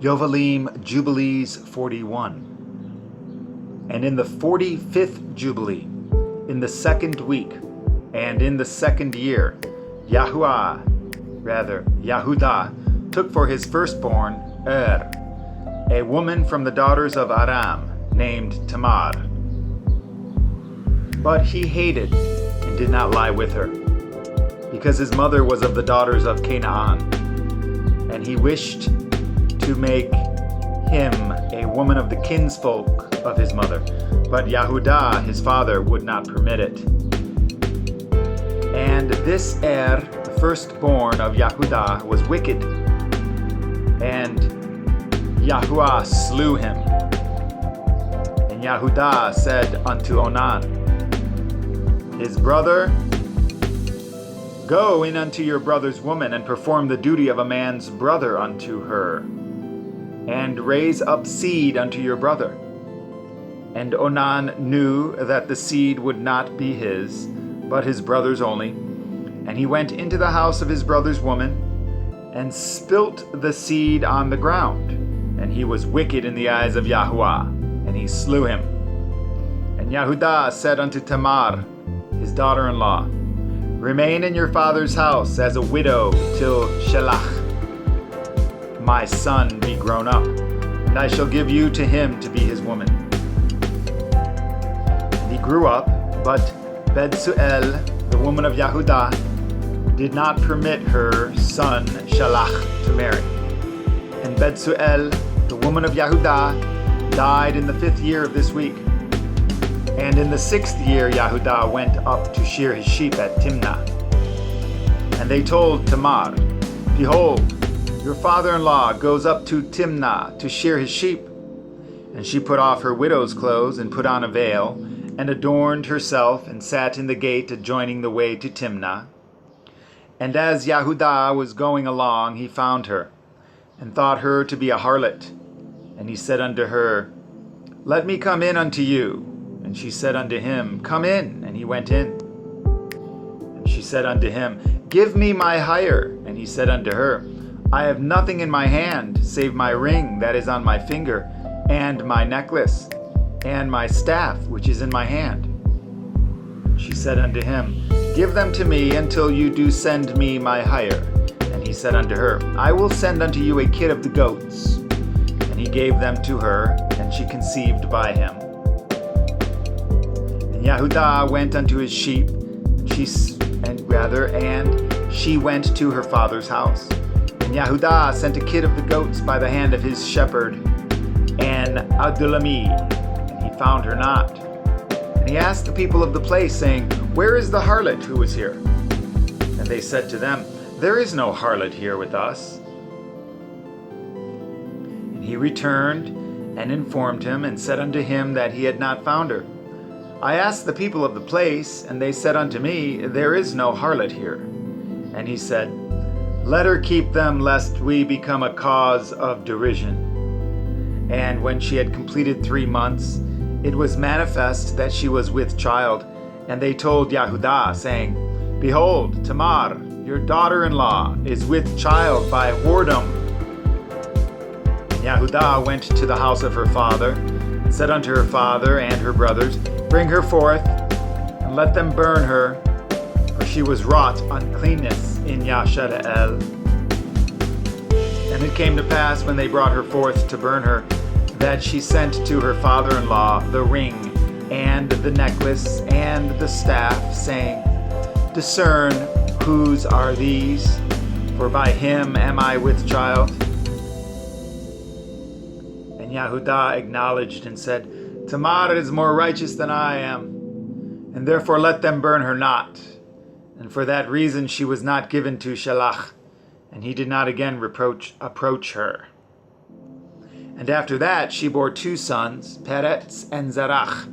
Jubilees 41. And in the 45th Jubilee, in the 2nd week, and in the 2nd year, Yahudah took for his firstborn a woman from the daughters of Aram, named Tamar. But he hated and did not lie with her, because his mother was of the daughters of Canaan, and he wished to make him a woman of the kinsfolk of his mother. But Yahudah, his father, would not permit it. And this the firstborn of Yahudah, was wicked, and Yahudah slew him. And Yahudah said unto Onan, his brother, Go in unto your brother's woman, and perform the duty of a man's brother unto her, and raise up seed unto your brother. And Onan knew that the seed would not be his, but his brother's only. And he went into the house of his brother's woman, and spilt the seed on the ground. And he was wicked in the eyes of Yahudah, and he slew him. And Yahudah said unto Tamar, his daughter-in-law, Remain in your father's house as a widow till Shelah, my son, be grown up, and I shall give you to him to be his woman. And he grew up, but Bedsu'el, the woman of Yahudah, did not permit her son Shelah to marry. And Bedsu'el, the woman of Yahudah, died in the 5th year of this week. And in the 6th year Yahudah went up to shear his sheep at Timnah. And they told Tamar, Behold, your father-in-law goes up to Timnah to shear his sheep. And she put off her widow's clothes, and put on a veil, and adorned herself, and sat in the gate adjoining the way to Timnah. And as Yahudah was going along, he found her, and thought her to be a harlot. And he said unto her, Let me come in unto you. And she said unto him, Come in. And he went in. And she said unto him, Give me my hire. And he said unto her, I have nothing in my hand, save my ring that is on my finger, and my necklace, and my staff which is in my hand. She said unto him, Give them to me until you do send me my hire. And he said unto her, I will send unto you a kid of the goats. And he gave them to her, and she conceived by him. And Yahudah went unto his sheep, and she went to her father's house. And Yahudah sent a kid of the goats by the hand of his shepherd, an Adullamite, and he found her not. And he asked the people of the place, saying, Where is the harlot who was here? And they said to them, There is no harlot here with us. And he returned and informed him, and said unto him that he had not found her. I asked the people of the place, and they said unto me, There is no harlot here. And he said, Let her keep them, lest we become a cause of derision. And when she had completed 3 months, it was manifest that she was with child. And they told Yahudah, saying, Behold, Tamar, your daughter-in-law, is with child by whoredom. And Yahudah went to the house of her father, and said unto her father and her brothers, Bring her forth, and let them burn her, for she was wrought uncleanness in Yashara'el. And it came to pass, when they brought her forth to burn her, that she sent to her father-in-law the ring, and the necklace, and the staff, saying, Discern whose are these, for by him am I with child. And Yahudah acknowledged and said, Tamar is more righteous than I am, and therefore let them burn her not. And for that reason she was not given to Shelah, and he did not again approach her. And after that she bore 2 sons, Perez and Zerah,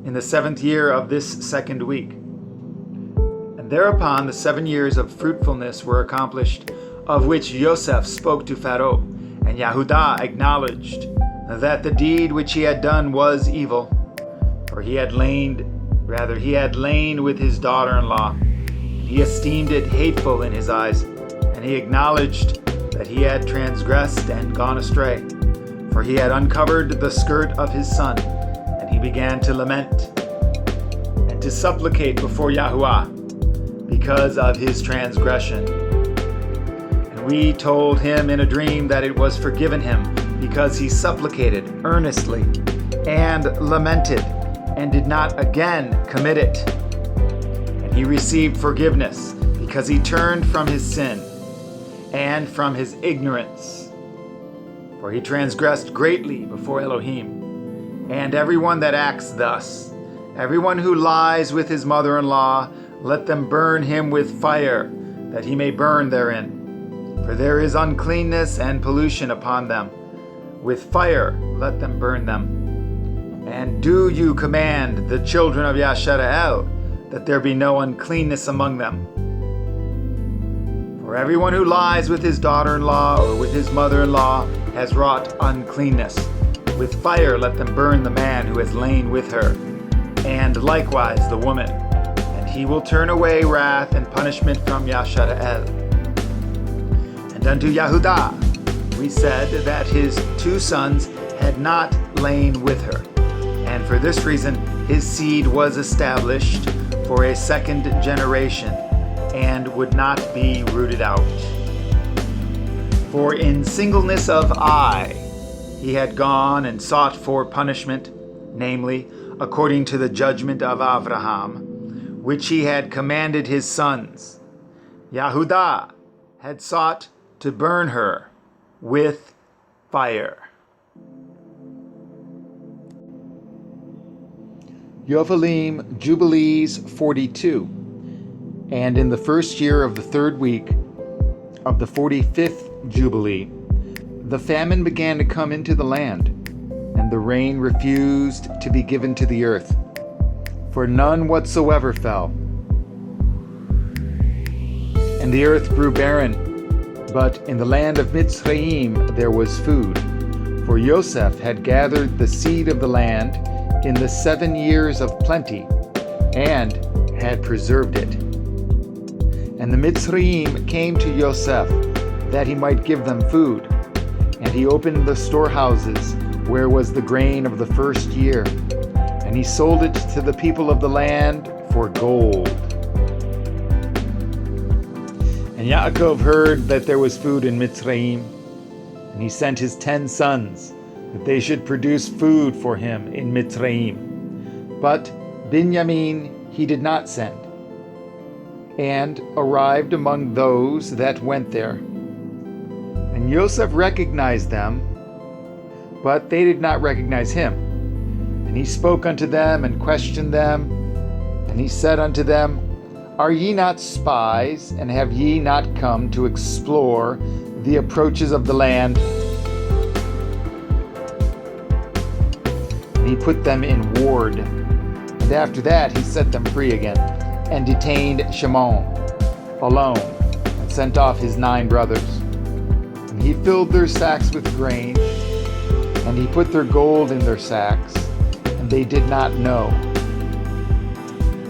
in the 7th year of this 2nd week. And thereupon the 7 years of fruitfulness were accomplished, of which Joseph spoke to Pharaoh. And Yahudah acknowledged that the deed which he had done was evil, for he had lain with his daughter-in-law, and he esteemed it hateful in his eyes, and he acknowledged that he had transgressed and gone astray. for he had uncovered the skirt of his son, and he began to lament and to supplicate before Yahuwah because of his transgression. And we told him in a dream that it was forgiven him because he supplicated earnestly and lamented and did not again commit it. And he received forgiveness because he turned from his sin and from his ignorance. For he transgressed greatly before Elohim. And everyone that acts thus, everyone who lies with his mother-in-law, let them burn him with fire, that he may burn therein. For there is uncleanness and pollution upon them. With fire let them burn them. And do you command the children of Yashara'el that there be no uncleanness among them? For everyone who lies with his daughter-in-law or with his mother-in-law has wrought uncleanness. With fire let them burn the man who has lain with her, and likewise the woman, and he will turn away wrath and punishment from Yashara'el. And unto Yahudah we said that his 2 sons had not lain with her, and for this reason his seed was established for a 2nd generation, and would not be rooted out. For in singleness of eye he had gone and sought for punishment, namely, according to the judgment of Avraham, which he had commanded his sons. Yahudah had sought to burn her with fire. Yovelim, Jubilees 42. And in the 1st year of the 3rd week of the 45th Jubilee, the famine began to come into the land, and the rain refused to be given to the earth, for none whatsoever fell. And the earth grew barren, but in the land of Mitzrayim there was food, for Yosef had gathered the seed of the land in the 7 years of plenty, and had preserved it. And the Mitzrayim came to Yosef, that he might give them food. And he opened the storehouses, where was the grain of the 1st year, and he sold it to the people of the land for gold. And Yaakov heard that there was food in Mitzrayim, and he sent his 10 sons, that they should produce food for him in Mitzrayim. But Binyamin he did not send, and arrived among those that went there. And Yosef recognized them, but they did not recognize him. And he spoke unto them and questioned them, and he said unto them, Are ye not spies, and have ye not come to explore the approaches of the land? And he put them in ward. And after that he set them free again, and detained Shimon alone, and sent off his 9 brothers. And he filled their sacks with grain, and he put their gold in their sacks, and they did not know.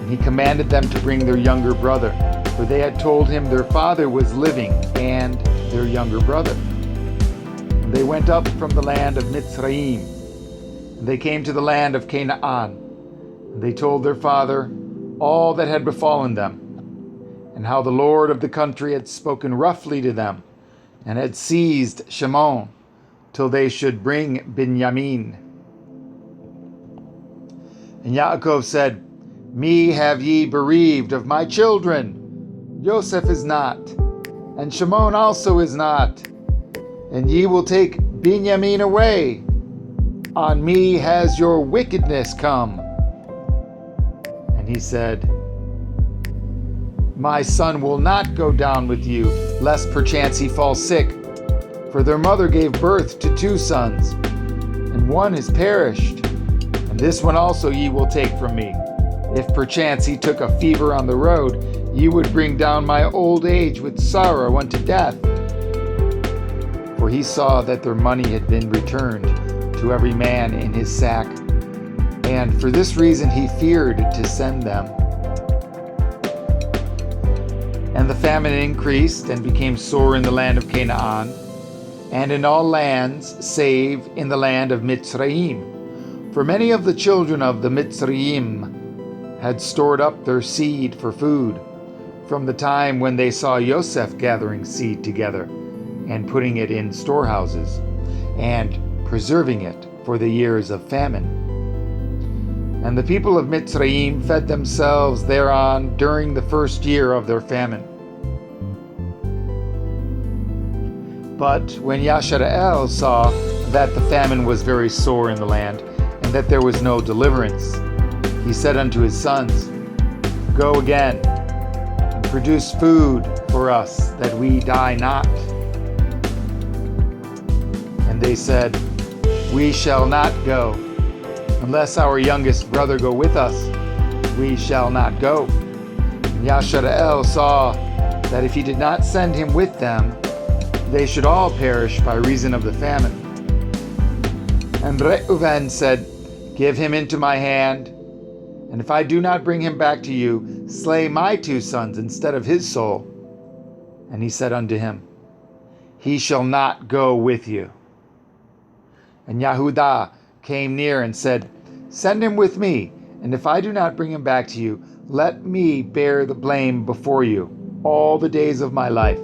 And he commanded them to bring their younger brother, for they had told him their father was living, and their younger brother. And they went up from the land of Mitzrayim, and they came to the land of Canaan. And they told their father all that had befallen them, and how the Lord of the country had spoken roughly to them, and had seized Shimon, till they should bring Binyamin. And Yaakov said, Me have ye bereaved of my children. Yosef is not, and Shimon also is not, and ye will take Binyamin away. On me has your wickedness come. And he said, My son will not go down with you, lest perchance he fall sick. For their mother gave birth to 2 sons, and one is perished, and this one also ye will take from me. If perchance he took a fever on the road, ye would bring down my old age with sorrow unto death. For he saw that their money had been returned to every man in his sack, and for this reason he feared to send them. And the famine increased and became sore in the land of Canaan, and in all lands save in the land of Mitzrayim. For many of the children of the Mitzrayim had stored up their seed for food from the time when they saw Yosef gathering seed together and putting it in storehouses and preserving it for the years of famine. And the people of Mitzrayim fed themselves thereon during the first year of their famine. But when Yashara'el saw that the famine was very sore in the land, and that there was no deliverance, he said unto his sons, Go again, and produce food for us, that we die not. And they said, We shall not go. Unless our youngest brother go with us, we shall not go. And Yashara'el saw that if he did not send him with them, they should all perish by reason of the famine. And Reuven said, Give him into my hand, and if I do not bring him back to you, slay my 2 sons instead of his soul. And he said unto him, He shall not go with you. And Yehudah came near and said, Send him with me, and if I do not bring him back to you, let me bear the blame before you all the days of my life.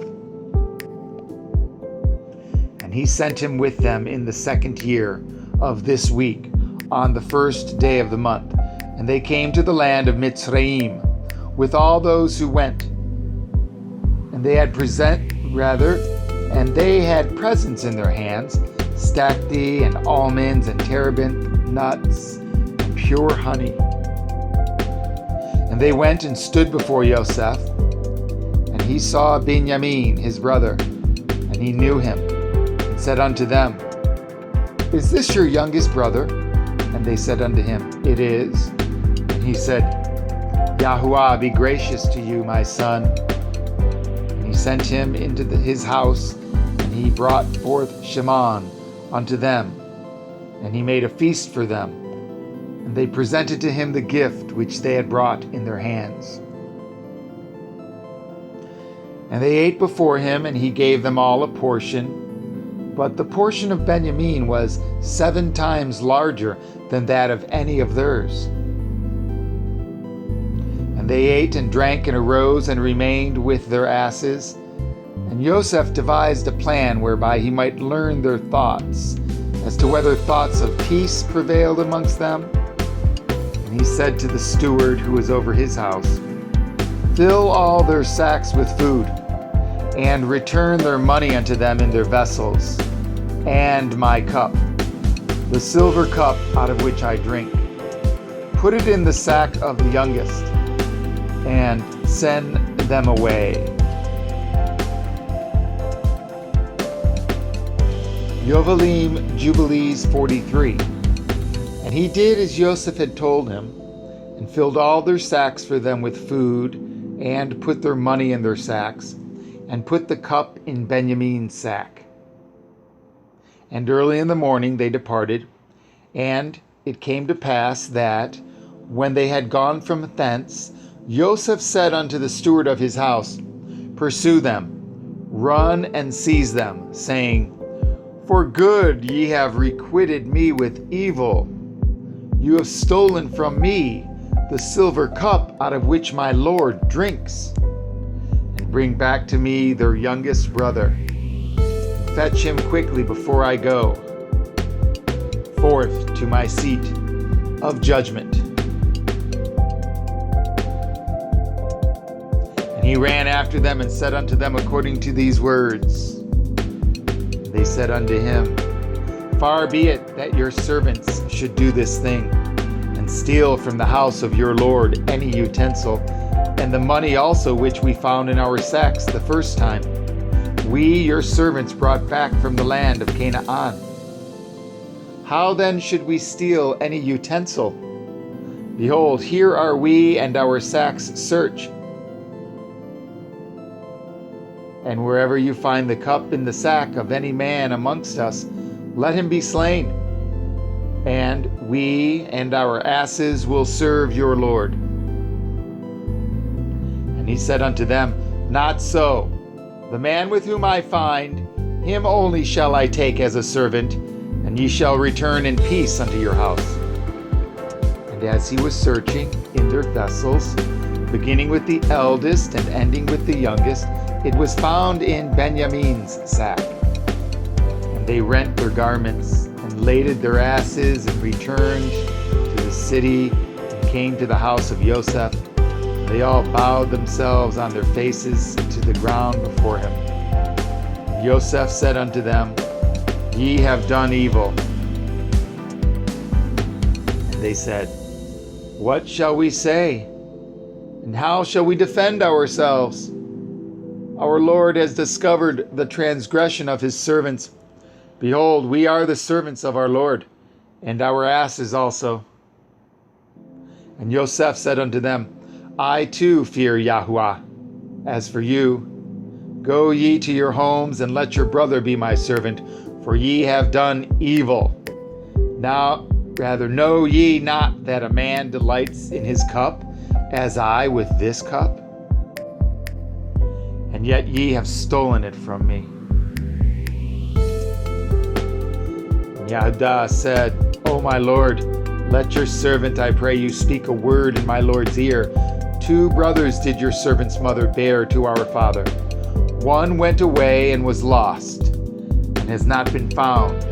And he sent him with them in the 2nd year of this week, on the 1st day of the month. And they came to the land of Mitzrayim with all those who went. And they had presents in their hands, stacte and almonds and terebinth nuts and pure honey. And they went and stood before Yosef, and he saw Benjamin his brother, and he knew him, and said unto them, Is this your youngest brother? And they said unto him, It is. And he said, Yahuwah be gracious to you, my son. And he sent him into his house, and he brought forth Shimon unto them, and he made a feast for them. And they presented to him the gift which they had brought in their hands. And they ate before him, and he gave them all a portion. But the portion of Benjamin was 7 times larger than that of any of theirs. And they ate and drank and arose and remained with their asses. And Yosef devised a plan whereby he might learn their thoughts, as to whether thoughts of peace prevailed amongst them. And he said to the steward who was over his house, Fill all their sacks with food, and return their money unto them in their vessels, and my cup, the silver cup out of which I drink. Put it in the sack of the youngest, and send them away. Jubilees 43. And he did as Joseph had told him, and filled all their sacks for them with food, and put their money in their sacks, and put the cup in Benjamin's sack. And early in the morning they departed, and it came to pass that, when they had gone from thence, Joseph said unto the steward of his house, Pursue them, run and seize them, saying, For good ye have requited me with evil. You have stolen from me the silver cup out of which my Lord drinks. And bring back to me their youngest brother. Fetch him quickly before I go forth to my seat of judgment. And he ran after them and said unto them according to these words. They said unto him, Far be it that your servants should do this thing, and steal from the house of your Lord any utensil, and the money also which we found in our sacks the first time, we your servants brought back from the land of Canaan. How then should we steal any utensil? Behold, here are we and our sacks search. And wherever you find the cup in the sack of any man amongst us, let him be slain, and we and our asses will serve your Lord. And he said unto them, Not so. The man with whom I find, him only shall I take as a servant, and ye shall return in peace unto your house. And as he was searching in their vessels, beginning with the eldest and ending with the youngest, it was found in Benjamin's sack. And they rent their garments, and laded their asses, and returned to the city, and came to the house of Joseph. They all bowed themselves on their faces to the ground before him. And Joseph said unto them, Ye have done evil. And they said, What shall we say? And how shall we defend ourselves? Our Lord has discovered the transgression of his servants. Behold, we are the servants of our Lord, and our asses also. And Joseph said unto them, I too fear Yahuwah. As for you, go ye to your homes, and let your brother be my servant, for ye have done evil. Now rather know ye not that a man delights in his cup, as I with this cup? And yet ye have stolen it from me. And Yehudah said, O my Lord, let your servant, I pray you, speak a word in my Lord's ear. 2 brothers did your servant's mother bear to our father. One went away and was lost, and has not been found.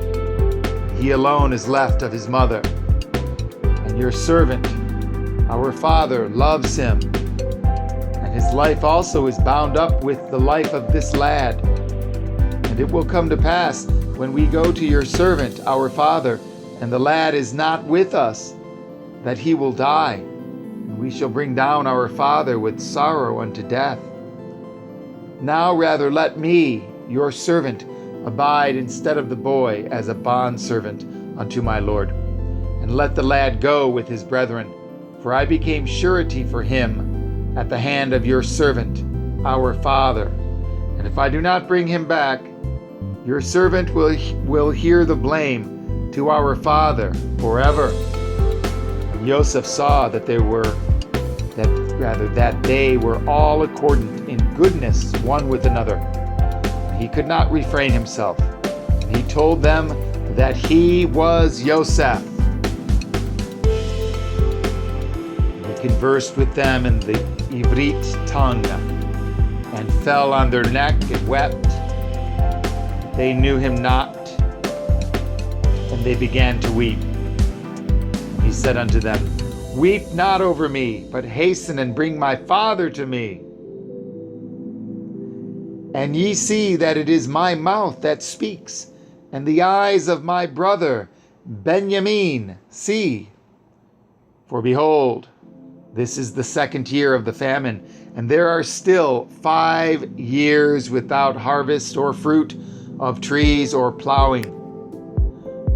He alone is left of his mother. And your servant, our father, loves him, and his life also is bound up with the life of this lad. And it will come to pass, when we go to your servant, our father, and the lad is not with us, that he will die, and we shall bring down our father with sorrow unto death. Now rather let me, your servant, abide instead of the boy as a bondservant unto my Lord, and let the lad go with his brethren, for I became surety for him at the hand of your servant, our father. And if I do not bring him back, your servant will hear the blame to our father forever. And Joseph saw that they were all accordant in goodness one with another. And he could not refrain himself. And he told them that he was Joseph. And he conversed with them in the Ivrit tongue, and fell on their neck and wept. They knew him not, and they began to weep. And he said unto them, Weep not over me, but hasten and bring my father to me. And ye see that it is my mouth that speaks, and the eyes of my brother Benjamin see. For behold, this is the 2nd year of the famine, and there are still 5 years without harvest or fruit of trees or plowing.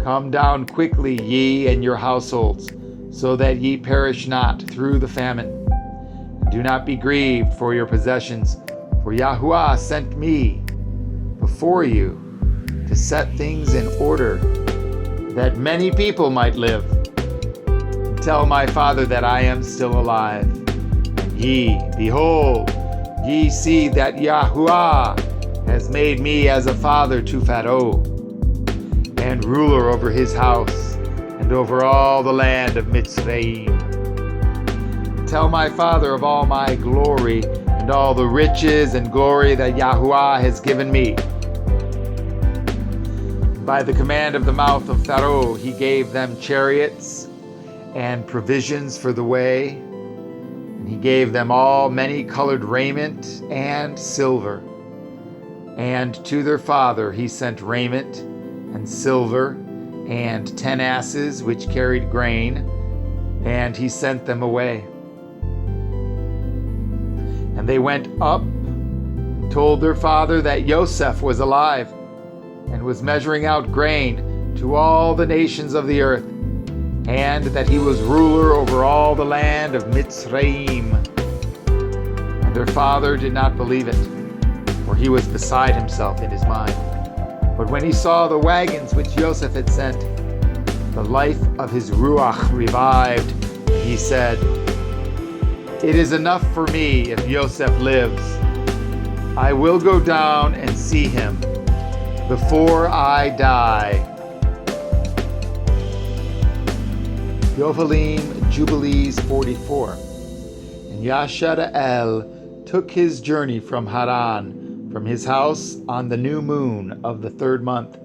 Come down quickly, ye and your households, so that ye perish not through the famine. Do not be grieved for your possessions, for Yahuwah sent me before you to set things in order, that many people might live. And tell my father that I am still alive. And ye, behold, ye see that Yahuwah has made me as a father to Pharaoh, and ruler over his house, and over all the land of Mitzrayim. Tell my father of all my glory, and all the riches and glory that Yahuwah has given me. By the command of the mouth of Pharaoh, he gave them chariots and provisions for the way, and he gave them all many-colored raiment and silver. And to their father he sent raiment and silver and 10 asses which carried grain, and he sent them away. And they went up and told their father that Joseph was alive, and was measuring out grain to all the nations of the earth, and that he was ruler over all the land of Mitzrayim. And their father did not believe it, for he was beside himself in his mind. But when he saw the wagons which Joseph had sent, the life of his ruach revived, and he said, It is enough for me if Joseph lives. I will go down and see him, before I die. Jubilees 44. And Yashara'el took his journey from Haran, from his house on the new moon of the 3rd month.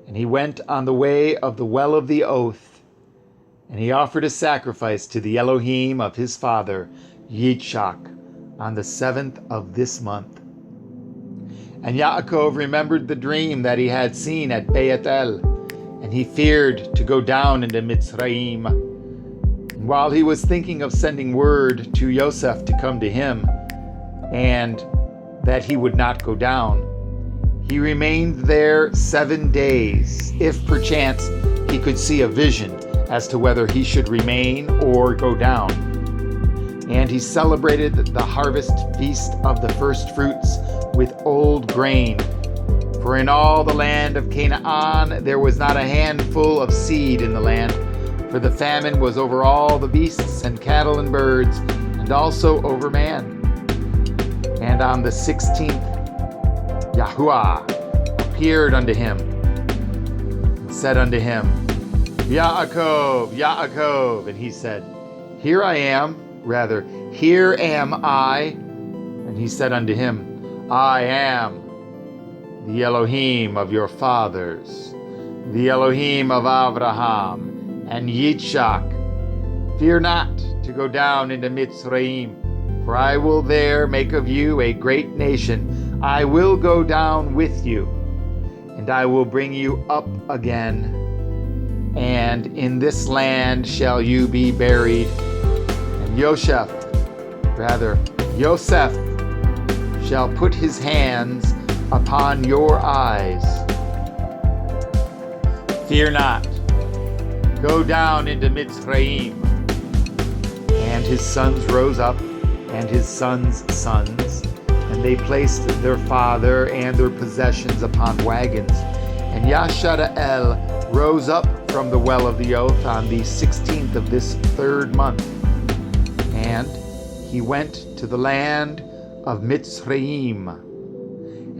And he went on the way of the well of the oath, and he offered a sacrifice to the Elohim of his father, Yitzchak, on the 7th of this month. And Yaakov remembered the dream that he had seen at Bethel, and he feared to go down into Mitzrayim. And while he was thinking of sending word to Yosef to come to him, and that he would not go down, he remained there 7 days, if perchance he could see a vision as to whether he should remain or go down. And he celebrated the harvest feast of the first fruits with old grain. For in all the land of Canaan there was not a handful of seed in the land, for the famine was over all the beasts and cattle and birds, and also over man. And on the 16th, Yahuwah appeared unto him, and said unto him, Yaakov, Yaakov. And he said, Here I am, here am I. And he said unto him, I am the Elohim of your fathers, the Elohim of Abraham and Yitzchak. Fear not to go down into Mitzrayim, for I will there make of you a great nation. I will go down with you, and I will bring you up again. And in this land shall you be buried. And Yosef shall put his hands upon your eyes. Fear not. Go down into Mitzrayim. And his sons rose up, and his sons' sons, and they placed their father and their possessions upon wagons. And Yashara'el rose up from the well of the oath on the 16th of this 3rd month. And he went to the land of Mitzrayim.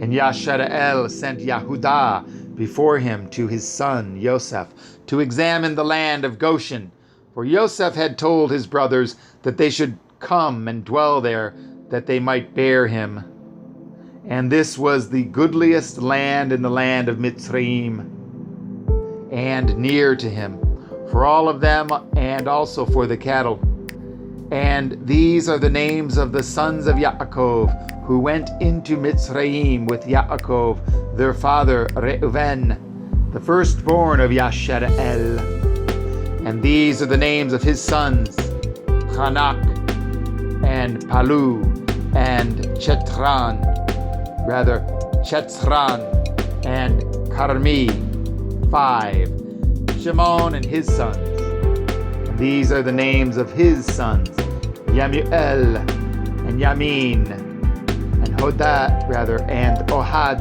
And Yashara'el sent Yehudah before him to his son Yosef to examine the land of Goshen. For Yosef had told his brothers that they should come and dwell there, that they might bear him. And this was the goodliest land in the land of Mitzrayim, and near to him, for all of them, and also for the cattle. And these are the names of the sons of Yaakov, who went into Mitzrayim with Yaakov, their father Reuven, the firstborn of Yashara'el. And these are the names of his sons, Chanak, and Palu, and Chetzran, and Carmi, 5. Shimon and his sons. And these are the names of his sons, Yamuel, and Yamin, and and Ohad,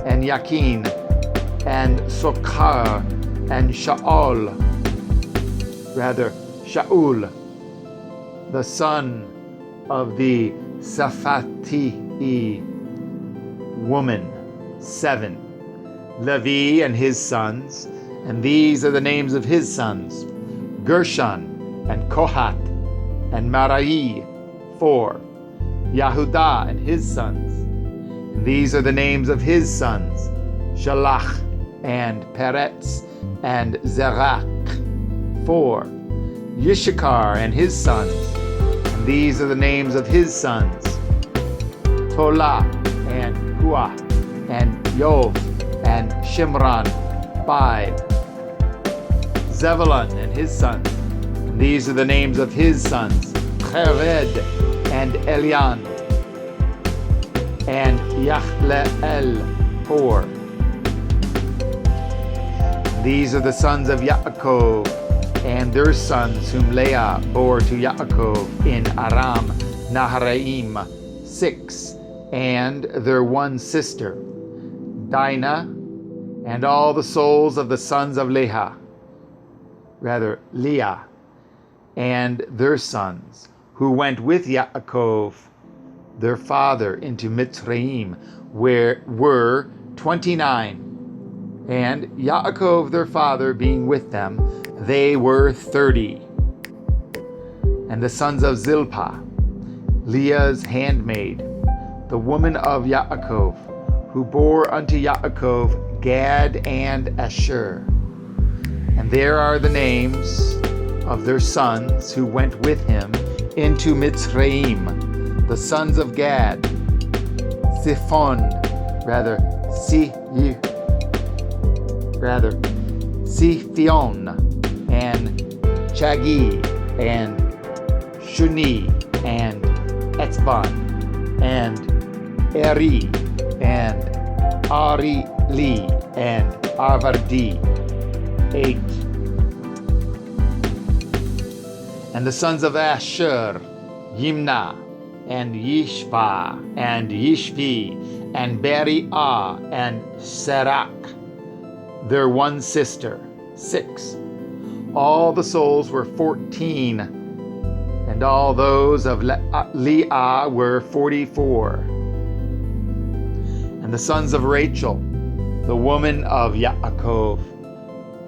and Yakin, and Sokhar, and Shaul, the son of the Saphati woman, 7. Levi and his sons, and these are the names of his sons, Gershon, and Kohath, and Marai, 4. Yehudah and his sons, and these are the names of his sons, Shelah, and Perez and Zerah, 4. Yishakar and his sons, and these are the names of his sons, Tola, and Puah, and Yov, and Shimron, 5. Zebulun and his sons, and these are the names of his sons, Chered, and Elian, and Yachleel, 4. These are the sons of Yaakov, and their sons whom Leah bore to Yaakov in Aram Naharaim, 6. And their one sister, Dinah, and all the souls of the sons of Leah, and their sons, who went with Yaakov, their father, into Mitzrayim, where were 29. And Yaakov their father being with them, they were 30. And the sons of Zilpah, Leah's handmaid, the woman of Yaakov, who bore unto Yaakov Gad and Asher. And there are the names of their sons who went with him into Mitzrayim, the sons of Gad, Siphion, and Chagi, and Shuni, and Etzban, and Eri, and Arili, and Avardi, 8. And the sons of Asher, Yimna, and Yishva, and Yishvi, and Beri'ah, and Serak, their one sister, 6. All the souls were 14, and all those of Leah were 44. And the sons of Rachel, the woman of Yaakov,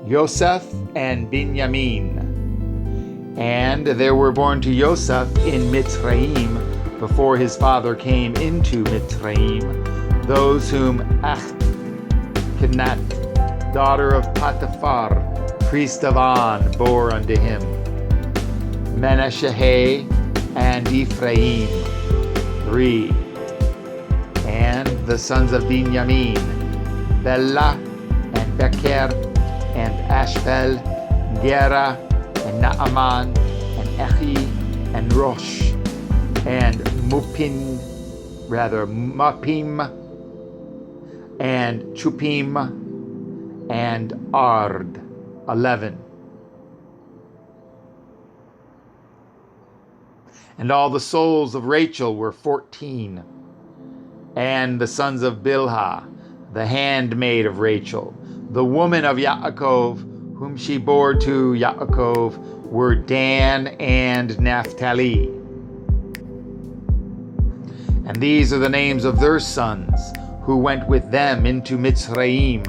Yosef and Binyamin. And there were born to Yosef in Mitzrayim, before his father came into Mitzrayim, those whom Achinnat, daughter of Potiphar, priest of On, bore unto him. Menasheh and Ephraim, 3. And the sons of Binyamin, Bela and Becher and Ashbel, Gera and Naaman and Echi and Rosh and Mupim and Chupim and Ard, 11. And all the souls of Rachel were 14. And the sons of Bilhah, the handmaid of Rachel, the woman of Yaakov, whom she bore to Yaakov, were Dan and Naphtali. And these are the names of their sons, who went with them into Mitzrayim.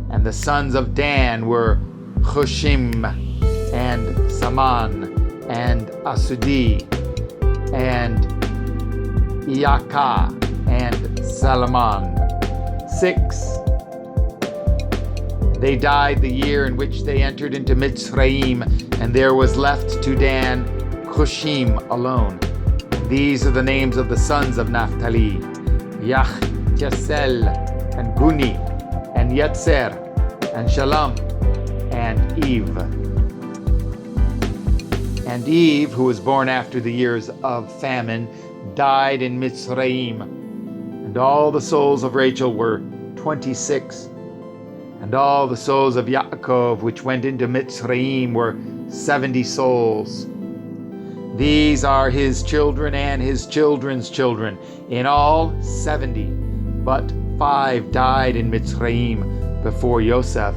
And the sons of Dan were Chushim, and Saman, and Asudi, and Iyaka, and Salomon, 6. They died the year in which they entered into Mitzrayim, and there was left to Dan Chushim alone. These are the names of the sons of Naphtali: Yach, Chesel, and Guni, and Yetzer, and Shalom, and Eve. And Eve, who was born after the years of famine, died in Mitzrayim. And all the souls of Rachel were 26. And all the souls of Yaakov, which went into Mitzrayim, were 70 souls. These are his children and his children's children, in all 70. But 5 died in Mitzrayim before Yosef,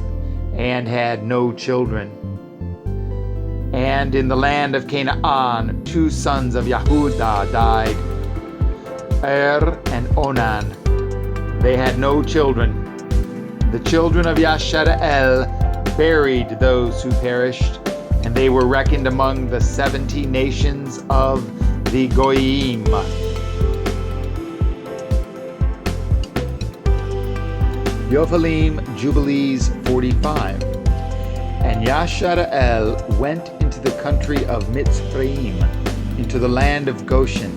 and had no children. And in the land of Canaan, 2 sons of Yehudah died, and Onan. They had no children. The children of Yashara'el buried those who perished, and they were reckoned among the 70 nations of the Goyim. Yovelim, Jubilees 45. And Yashara'el went into the country of Mitzrayim, into the land of Goshen,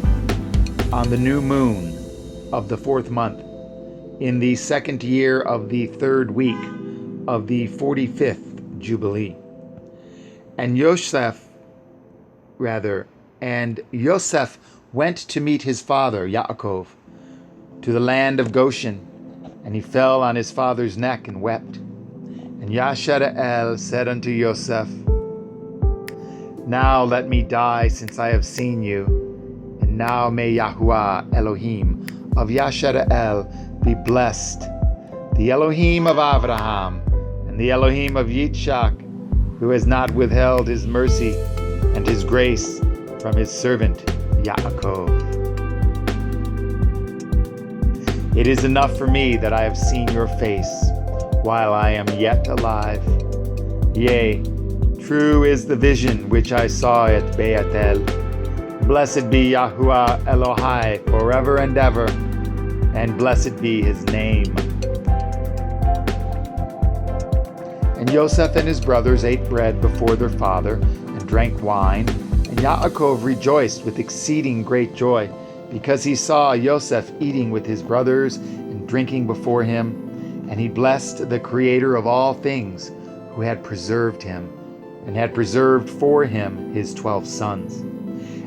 on the new moon of the 4th month, in the 2nd year of the 3rd week of the 45th Jubilee. And Yosef went to meet his father, Yaakov, to the land of Goshen, and he fell on his father's neck and wept. And Yashara'el said unto Yosef, Now let me die, since I have seen you, and now may Yahuwah Elohim of Yashara'el be blessed, the Elohim of Abraham, and the Elohim of Yitzchak, who has not withheld his mercy and his grace from his servant Yaakov. It is enough for me that I have seen your face while I am yet alive. Yea, true is the vision which I saw at Bethel. Blessed be Yahuwah Elohai forever and ever, and blessed be his name. And Yosef and his brothers ate bread before their father, and drank wine. And Yaakov rejoiced with exceeding great joy, because he saw Yosef eating with his brothers and drinking before him. And he blessed the Creator of all things, who had preserved him, and had preserved for him his 12 sons.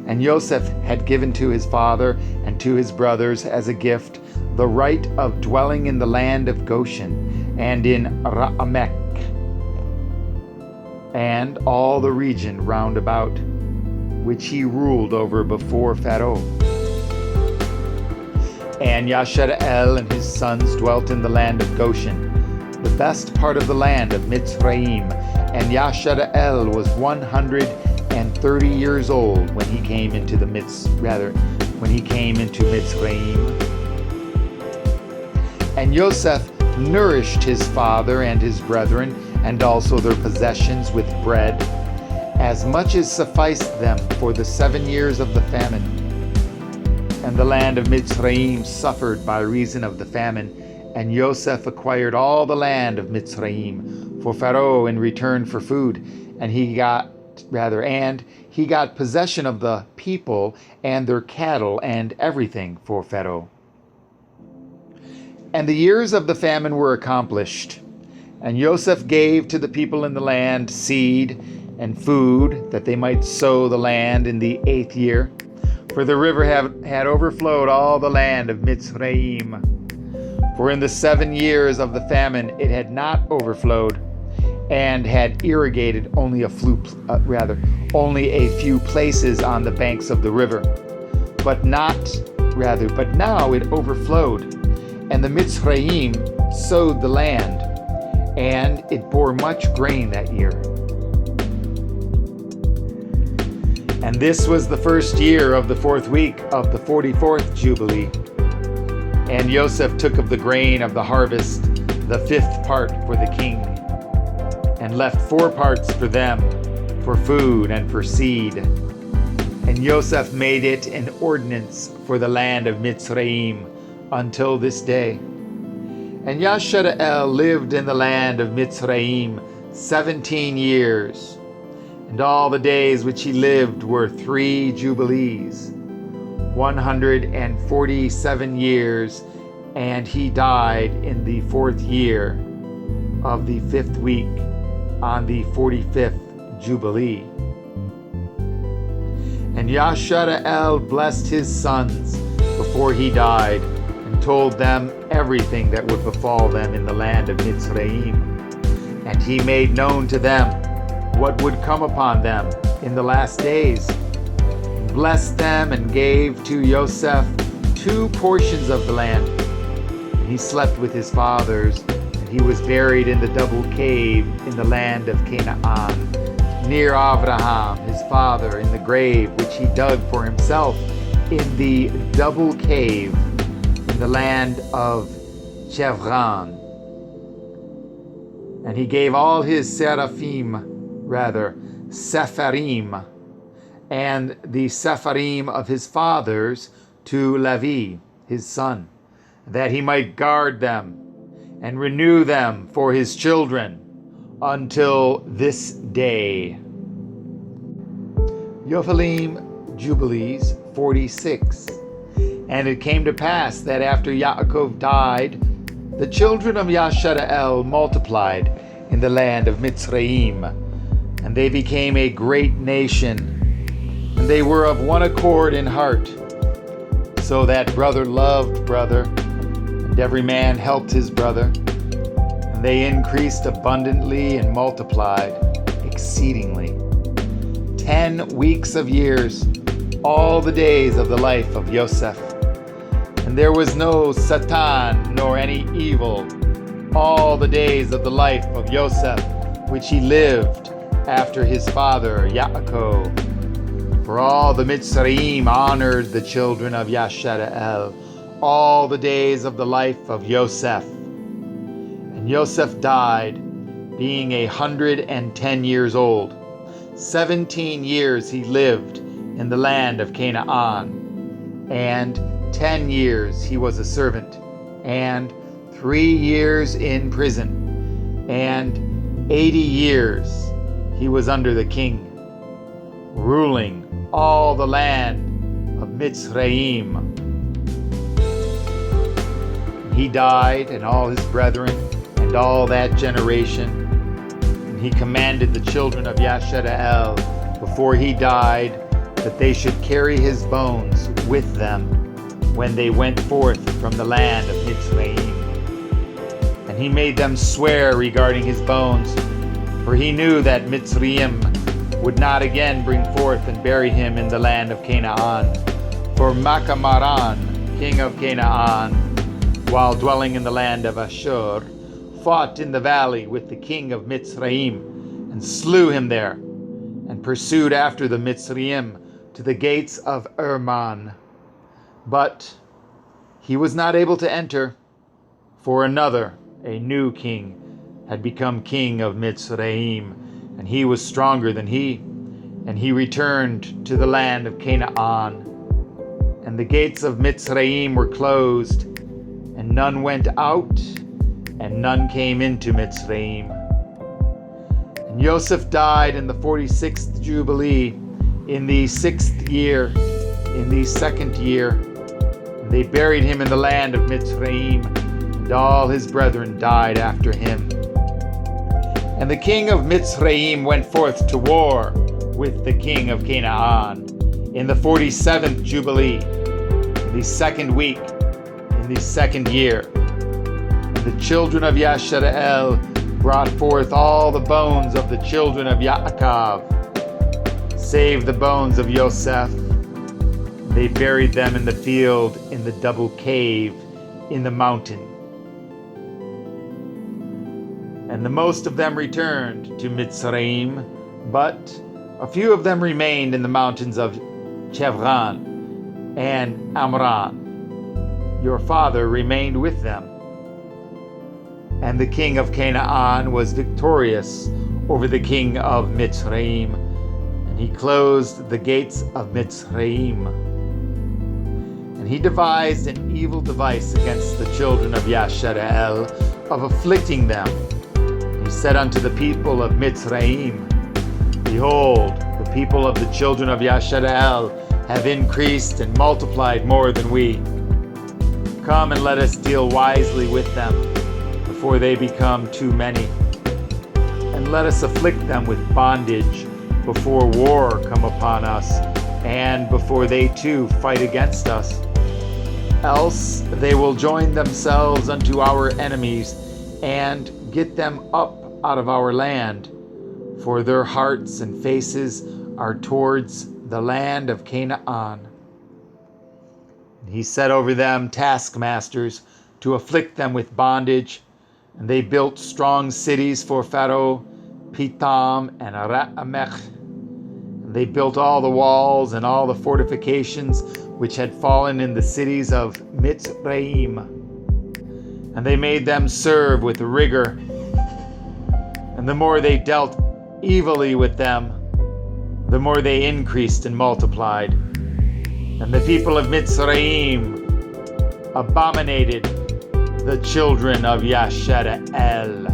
And Yosef had given to his father and to his brothers as a gift the right of dwelling in the land of Goshen, and in Ra'amek, and all the region round about, which he ruled over before Pharaoh. And Yashar'el and his sons dwelt in the land of Goshen, the best part of the land of Mitzrayim. And Yashar'el was 130 years old when he came into Mitzrayim. And Yosef nourished his father and his brethren, and also their possessions with bread, as much as sufficed them for the 7 years of the famine. And the land of Mitzrayim suffered by reason of the famine, and Yosef acquired all the land of Mitzrayim for Pharaoh in return for food, and he got possession of the people and their cattle and everything for Pharaoh. And the years of the famine were accomplished, and Yosef gave to the people in the land seed and food, that they might sow the land in the 8th year. For the river had overflowed all the land of Mitzrayim. For in the 7 years of the famine it had not overflowed, and had irrigated only a few places on the banks of the river. But now it overflowed, and the Mitzrayim sowed the land, and it bore much grain that year. And this was the 1st year of the 4th week of the 44th Jubilee. And Yosef took of the grain of the harvest the 5th part for the king, and left 4 parts for them, for food and for seed. And Yosef made it an ordinance for the land of Mitzrayim until this day. And Yashar'el lived in the land of Mitzrayim 17 years. And all the days which he lived were 3 jubilees, 147 years, and he died in the 4th year of the 5th week, on the 45th jubilee. And Yashar'el blessed his sons before he died, and told them everything that would befall them in the land of Mitzrayim. And he made known to them what would come upon them in the last days, and blessed them, and gave to Yosef 2 portions of the land. And he slept with his fathers, and he was buried in the double cave in the land of Canaan, near Abraham his father, in the grave which he dug for himself in the double cave in the land of Chevron. And he gave all his Sepharim, and the Sepharim of his fathers to Levi, his son, that he might guard them and renew them for his children until this day. Yophalim Jubilees 46. And it came to pass that after Yaakov died, the children of Yashar'el multiplied in the land of Mitzrayim, and they became a great nation, and they were of one accord in heart, so that brother loved brother, and every man helped his brother, and they increased abundantly and multiplied exceedingly. 10 weeks of years, all the days of the life of Yosef. And there was no Satan nor any evil all the days of the life of Yosef, which he lived after his father Yaakov. For all the Mitzrayim honored the children of Yashar'el all the days of the life of Yosef. And Yosef died, being 110 years old. 17 years he lived in the land of Canaan, and 10 years he was a servant, and 3 years in prison, and 80 years he was under the king, ruling all the land of Mitzrayim. He died, and all his brethren, and all that generation. And he commanded the children of Yashara'el before he died that they should carry his bones with them when they went forth from the land of Mitzrayim. And he made them swear regarding his bones, for he knew that Mitzrayim would not again bring forth and bury him in the land of Canaan. For Makamaran, king of Canaan, while dwelling in the land of Ashur, fought in the valley with the king of Mitzrayim, and slew him there, and pursued after the Mitzrayim to the gates of Aram. But he was not able to enter, for another, a new king, had become king of Mitzrayim, and he was stronger than he, and he returned to the land of Canaan. And the gates of Mitzrayim were closed, and none went out, and none came into Mitzrayim. And Yosef died in the 46th Jubilee, in the 6th year, in the 2nd year. And they buried him in the land of Mitzrayim, and all his brethren died after him. And the king of Mitzrayim went forth to war with the king of Canaan in the 47th Jubilee, in the 2nd week, in the 2nd year. And the children of Yashara'el brought forth all the bones of the children of Yaakov, save the bones of Yosef. They buried them in the field in the double cave in the mountain. And the most of them returned to Mitzrayim, but a few of them remained in the mountains of Chevron and Amran. Your father remained with them. And the king of Canaan was victorious over the king of Mitzrayim, and he closed the gates of Mitzrayim. And he devised an evil device against the children of Yashara'el, of afflicting them. He said unto the people of Mitzrayim, Behold, the people of the children of Yashara'el have increased and multiplied more than we. Come and let us deal wisely with them before they become too many. And let us afflict them with bondage before war come upon us, and before they too fight against us. Else they will join themselves unto our enemies, and get them up out of our land, for their hearts and faces are towards the land of Canaan. And he set over them taskmasters to afflict them with bondage, and they built strong cities for Pharaoh, Pithom and Aramech. And they built all the walls and all the fortifications which had fallen in the cities of Mitzrayim. And they made them serve with rigor. And the more they dealt evilly with them, the more they increased and multiplied. And the people of Mitzrayim abominated the children of Yashara'el.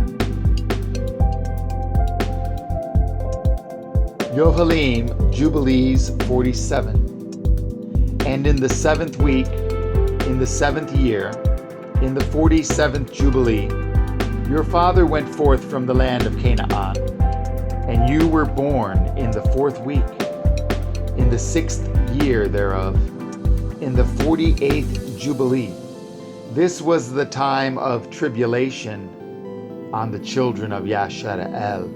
Yohalim, Jubilees 47. And in the 7th week, in the 7th year, in the 47th Jubilee, your father went forth from the land of Canaan, and you were born in the 4th week, in the 6th year thereof, in the 48th Jubilee. This was the time of tribulation on the children of Yashara'el.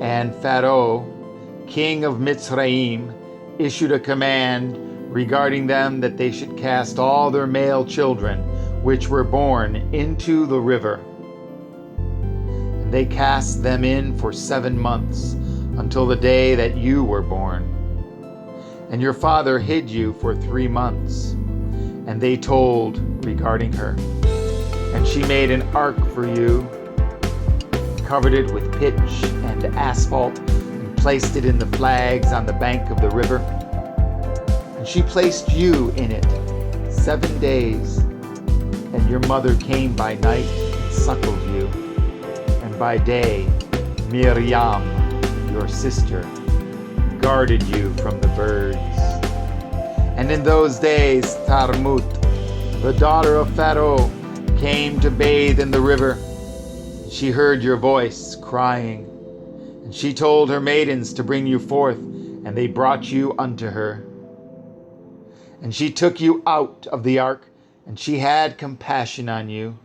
And Pharaoh, king of Mitzrayim, issued a command regarding them that they should cast all their male children which were born into the river. And they cast them in for 7 months, until the day that you were born. And your father hid you for 3 months. And they told regarding her. And she made an ark for you, covered it with pitch and asphalt, and placed it in the flags on the bank of the river. And she placed you in it 7 days. And your mother came by night and suckled you. And by day, Miriam, your sister, guarded you from the birds. And in those days, Tarmut, the daughter of Pharaoh, came to bathe in the river. She heard your voice crying, and she told her maidens to bring you forth, and they brought you unto her. And she took you out of the ark, and she had compassion on you.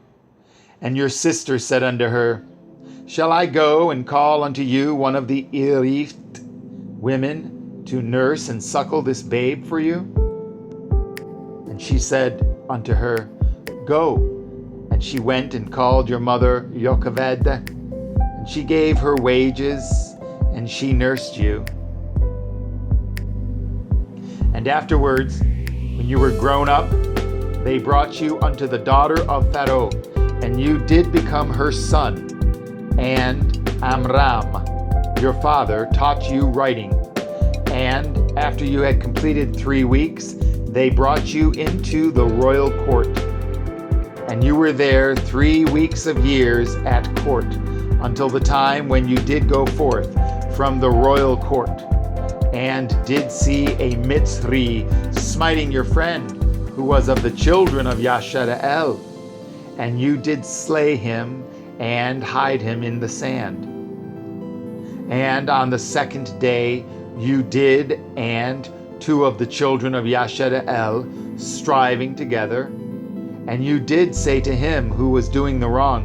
And your sister said unto her, Shall I go and call unto you one of the Erith women to nurse and suckle this babe for you? And she said unto her, Go. And she went and called your mother Jochebed, and she gave her wages, and she nursed you. And afterwards, when you were grown up, they brought you unto the daughter of Pharaoh, and you did become her son. And Amram, your father, taught you writing. And after you had completed 3 weeks, they brought you into the royal court. And you were there 3 weeks of years at court, until the time when you did go forth from the royal court, and did see a Mitzri smiting your friend, who was of the children of Yashara'el. And you did slay him, and hide him in the sand. And on the 2nd day you did, and 2 of the children of Yashara'el striving together. And you did say to him who was doing the wrong,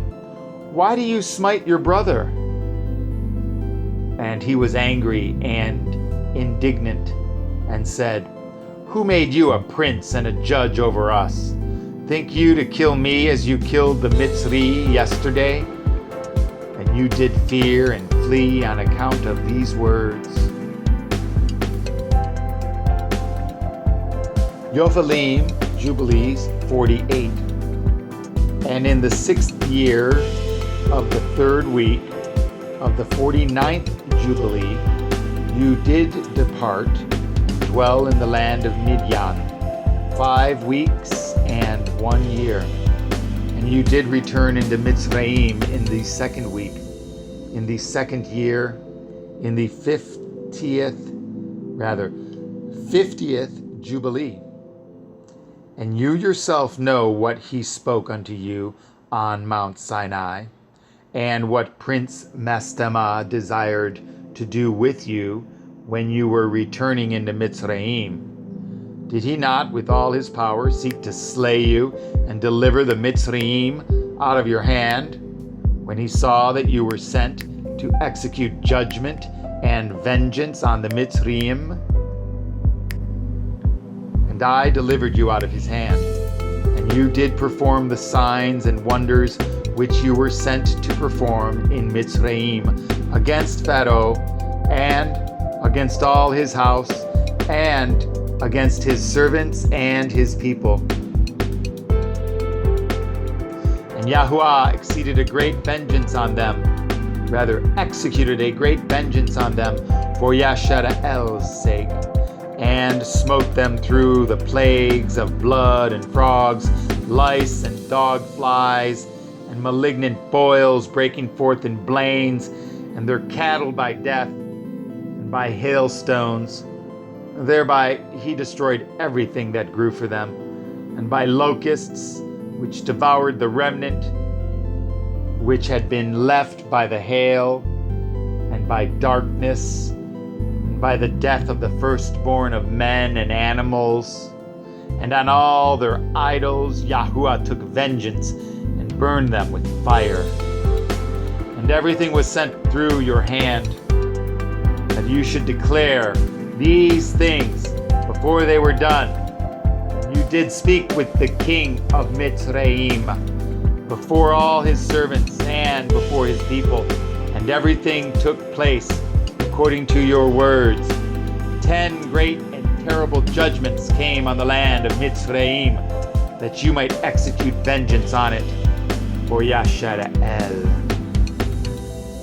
Why do you smite your brother? And he was angry and indignant, and said, Who made you a prince and a judge over us? Think you to kill me as you killed the Mitzri yesterday? And you did fear and flee on account of these words. Yophalim, Jubilees 48. And in the 6th year of the 3rd week of the 49th Jubilee, you did depart and dwell in the land of Midian 5 weeks and 1 year. And you did return into Mitzrayim in the 2nd week, in the 2nd year, in the 50th Jubilee. And you yourself know what he spoke unto you on Mount Sinai, and what Prince Mastema desired to do with you when you were returning into Mitzrayim. Did he not with all his power seek to slay you and deliver the Mitzrayim out of your hand, when he saw that you were sent to execute judgment and vengeance on the Mitzrayim? And I delivered you out of his hand, and you did perform the signs and wonders which you were sent to perform in Mitzrayim against Pharaoh, and against all his house, and against his servants and his people. And Yahuwah exceeded a great vengeance on them, executed a great vengeance on them for Yashara'el's sake, and smote them through the plagues of blood and frogs, lice and dog flies, and malignant boils breaking forth in blains, and their cattle by death and by hailstones. Thereby he destroyed everything that grew for them, and by locusts, which devoured the remnant which had been left by the hail, and by darkness, and by the death of the firstborn of men and animals. And on all their idols Yahuwah took vengeance and burned them with fire. And everything was sent through your hand, that you should declare these things before they were done. And you did speak with the king of Mitzrayim, before all his servants and before his people, and everything took place according to your words. 10 great and terrible judgments came on the land of Mitzrayim, that you might execute vengeance on it for Yashara'el.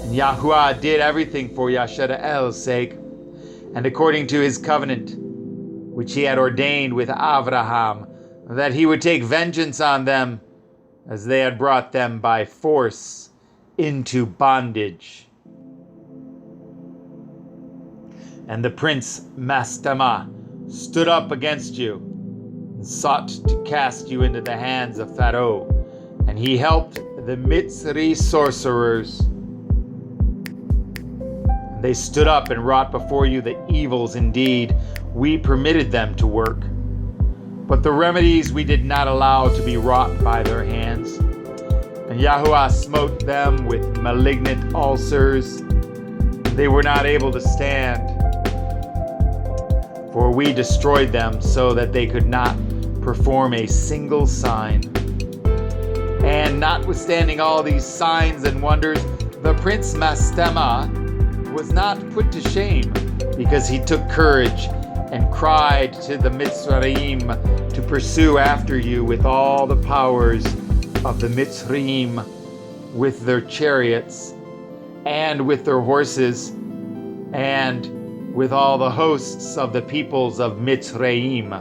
And Yahuwah did everything for Yashara'el's sake, and according to his covenant, which he had ordained with Avraham, that he would take vengeance on them, as they had brought them by force into bondage. And the prince Mastema stood up against you and sought to cast you into the hands of Pharaoh, and he helped the Mitzri sorcerers. And they stood up and wrought before you the evils indeed we permitted them to work, but the remedies we did not allow to be wrought by their hands. And Yahuwah smote them with malignant ulcers. They were not able to stand, for we destroyed them so that they could not perform a single sign. And notwithstanding all these signs and wonders, the prince Mastema was not put to shame, because he took courage and cried to the Mitzrayim to pursue after you with all the powers of the Mitzrayim, with their chariots and with their horses and with all the hosts of the peoples of Mitzrayim.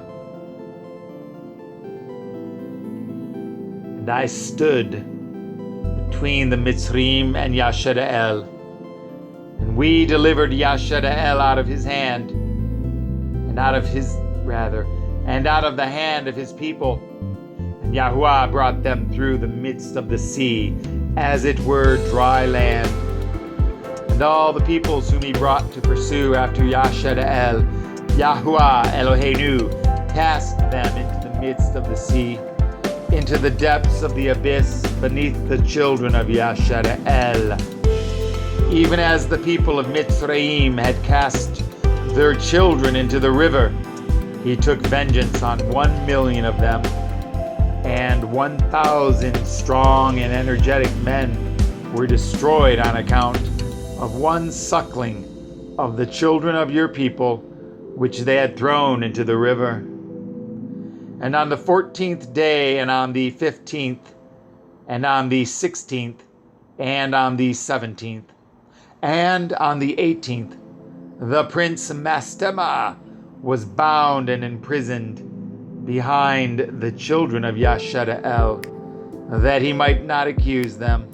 And I stood between the Mitzrayim and Yashara'el, and we delivered Yashara'el out of his hand, and out of the hand of his people. And Yahuwah brought them through the midst of the sea, as it were dry land. And all the peoples whom he brought to pursue after Yashara'el, Yahuwah Eloheinu cast them into the midst of the sea, into the depths of the abyss beneath the children of Yashara'el. Even as the people of Mitzrayim had cast their children into the river, he took vengeance on 1,000,000 of them, and 1,000 strong and energetic men were destroyed on account of one suckling of the children of your people, which they had thrown into the river. And on the 14th day, and on the 15th, and on the 16th, and on the 17th, and on the 18th, the prince Mastema was bound and imprisoned behind the children of Yashara'el, that he might not accuse them.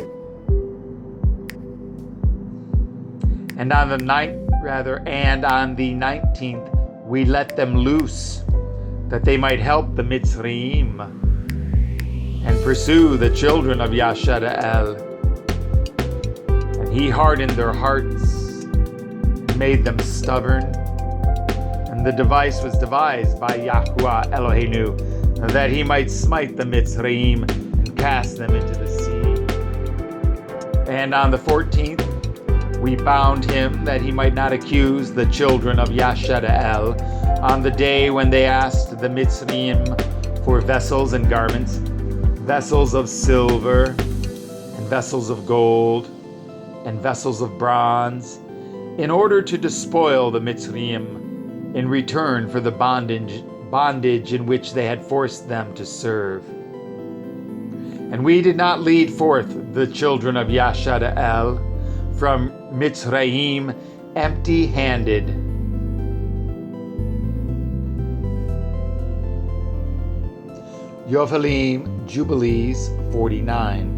And on the 19th, we let them loose, that they might help the Mitzrayim and pursue the children of Yashara'el. And he hardened their hearts, made them stubborn. And the device was devised by Yahuwah Eloheinu, that he might smite the Mitzrayim and cast them into the sea. And on the 14th, we bound him, that he might not accuse the children of Yashara'el, on the day when they asked the Mitzrayim for vessels and garments, vessels of silver, and vessels of gold, and vessels of bronze, in order to despoil the Mitzrayim in return for the bondage in which they had forced them to serve. And we did not lead forth the children of Yashara'el from Mitzrayim empty-handed. Yovelim, Jubilees 49.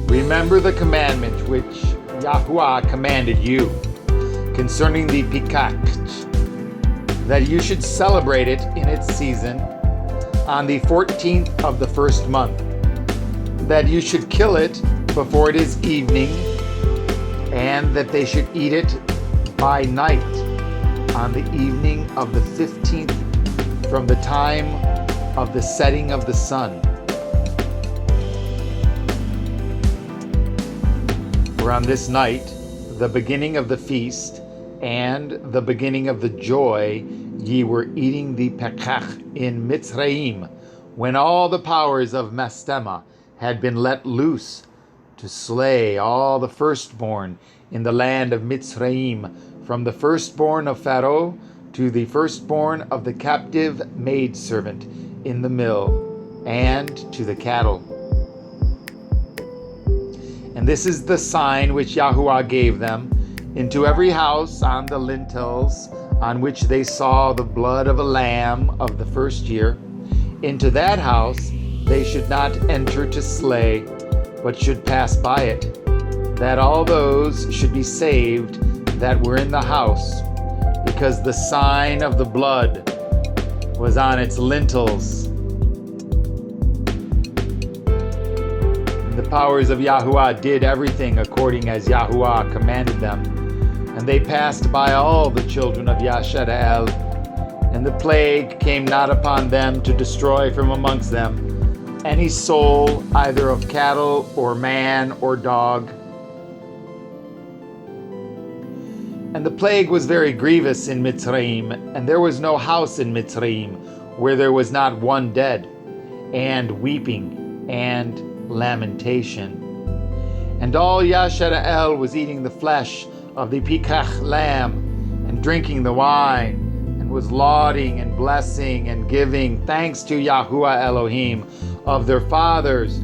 Remember the commandment which Yahuwah commanded you concerning the pikach, that you should celebrate it in its season on the 14th of the first month, that you should kill it before it is evening, and that they should eat it by night on the evening of the 15th from the time of the setting of the sun. For on this night, the beginning of the feast, and the beginning of the joy, ye were eating the pekach in Mitzrayim, when all the powers of Mastema had been let loose to slay all the firstborn in the land of Mitzrayim, from the firstborn of Pharaoh to the firstborn of the captive maidservant in the mill, and to the cattle. And this is the sign which Yahuwah gave them: into every house on the lintels on which they saw the blood of a lamb of the first year, into that house they should not enter to slay, but should pass by it, that all those should be saved that were in the house, because the sign of the blood was on its lintels. And the powers of Yahuwah did everything according as Yahuwah commanded them. And they passed by all the children of Yashara'el, and the plague came not upon them to destroy from amongst them any soul, either of cattle or man or dog. And the plague was very grievous in Mitzrayim, and there was no house in Mitzrayim where there was not one dead, and weeping and lamentation. And all Yashara'el was eating the flesh of the pikach lamb, and drinking the wine, and was lauding and blessing and giving thanks to Yahuwah Elohim of their fathers,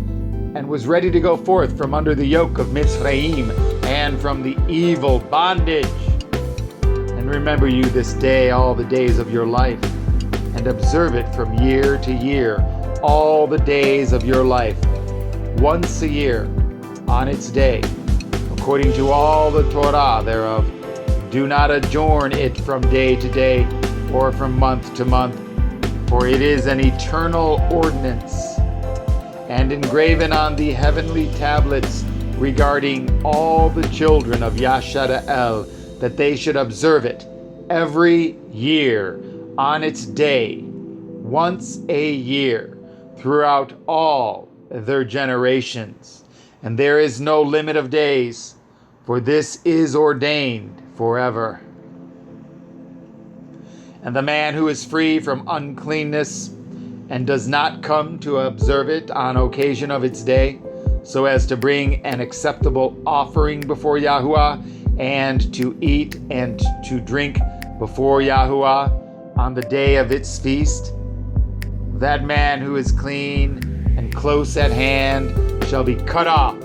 and was ready to go forth from under the yoke of Mitzrayim and from the evil bondage. And remember you this day all the days of your life, and observe it from year to year, all the days of your life, once a year, on its day, according to all the Torah thereof. Do not adjourn it from day to day, or from month to month, for it is an eternal ordinance, and engraven on the heavenly tablets regarding all the children of Yashara'el, that they should observe it every year on its day, once a year, throughout all their generations. And there is no limit of days, for this is ordained forever. And the man who is free from uncleanness and does not come to observe it on occasion of its day, so as to bring an acceptable offering before Yahuwah, and to eat and to drink before Yahuwah on the day of its feast, that man who is clean and close at hand shall be cut off,